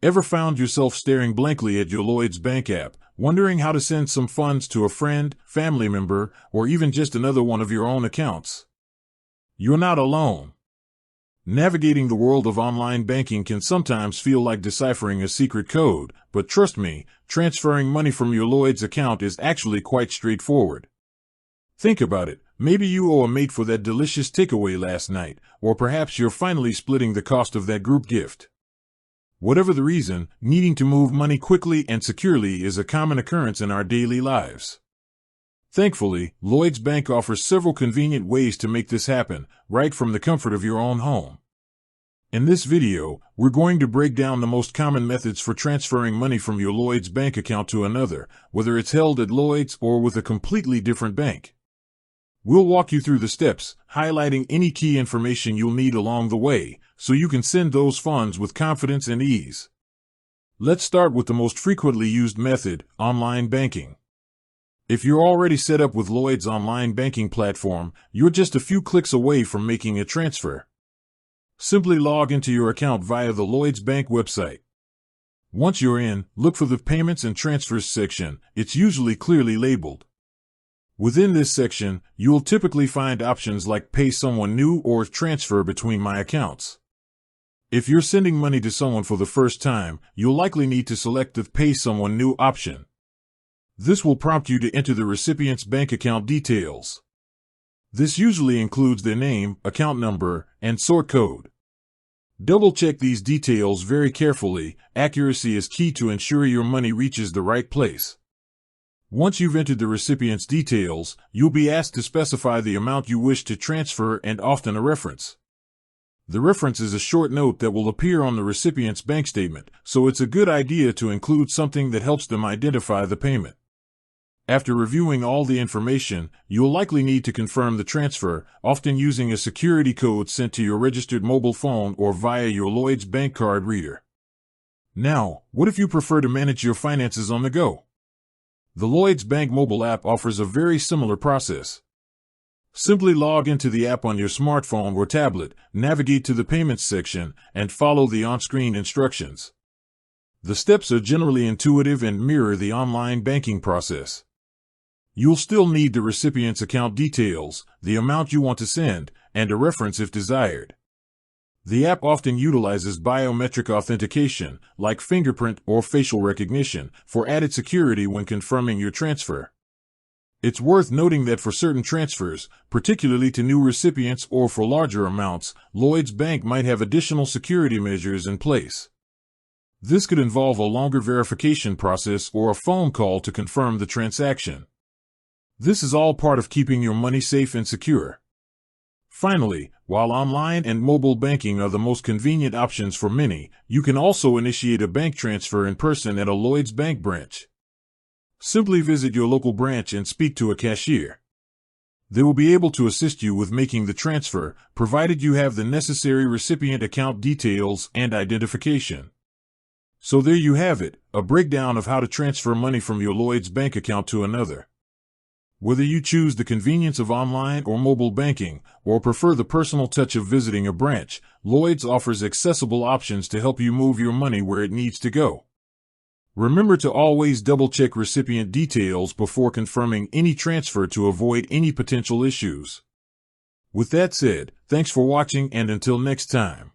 Ever found yourself staring blankly at your Lloyds Bank app, wondering how to send some funds to a friend, family member, or even just another one of your own accounts? You're not alone. Navigating the world of online banking can sometimes feel like deciphering a secret code, but trust me, transferring money from your Lloyds account is actually quite straightforward. Think about it. Maybe you owe a mate for that delicious takeaway last night, or perhaps you're finally splitting the cost of that group gift. Whatever the reason, needing to move money quickly and securely is a common occurrence in our daily lives. Thankfully, Lloyds Bank offers several convenient ways to make this happen, right from the comfort of your own home. In this video, we're going to break down the most common methods for transferring money from your Lloyds Bank account to another, whether it's held at Lloyds or with a completely different bank. We'll walk you through the steps, highlighting any key information you'll need along the way, so you can send those funds with confidence and ease. Let's start with the most frequently used method, online banking. If you're already set up with Lloyds' online banking platform, you're just a few clicks away from making a transfer. Simply log into your account via the Lloyds Bank website. Once you're in, look for the Payments and Transfers section. It's usually clearly labeled. Within this section, you'll typically find options like Pay Someone New or Transfer Between My Accounts. If you're sending money to someone for the first time, you'll likely need to select the Pay Someone New option. This will prompt you to enter the recipient's bank account details. This usually includes their name, account number, and sort code. Double-check these details very carefully. Accuracy is key to ensure your money reaches the right place. Once you've entered the recipient's details, you'll be asked to specify the amount you wish to transfer and often a reference. The reference is a short note that will appear on the recipient's bank statement, so it's a good idea to include something that helps them identify the payment. After reviewing all the information, you'll likely need to confirm the transfer, often using a security code sent to your registered mobile phone or via your Lloyds Bank card reader. Now, what if you prefer to manage your finances on the go? The Lloyds Bank mobile app offers a very similar process. Simply log into the app on your smartphone or tablet, navigate to the Payments section, and follow the on-screen instructions. The steps are generally intuitive and mirror the online banking process. You'll still need the recipient's account details, the amount you want to send, and a reference if desired. The app often utilizes biometric authentication, like fingerprint or facial recognition, for added security when confirming your transfer. It's worth noting that for certain transfers, particularly to new recipients or for larger amounts, Lloyds Bank might have additional security measures in place. This could involve a longer verification process or a phone call to confirm the transaction. This is all part of keeping your money safe and secure. Finally, while online and mobile banking are the most convenient options for many, you can also initiate a bank transfer in person at a Lloyds Bank branch. Simply visit your local branch and speak to a cashier. They will be able to assist you with making the transfer, provided you have the necessary recipient account details and identification. So there you have it, a breakdown of how to transfer money from your Lloyds Bank account to another. Whether you choose the convenience of online or mobile banking, or prefer the personal touch of visiting a branch, Lloyds offers accessible options to help you move your money where it needs to go. Remember to always double-check recipient details before confirming any transfer to avoid any potential issues. With that said, thanks for watching and until next time.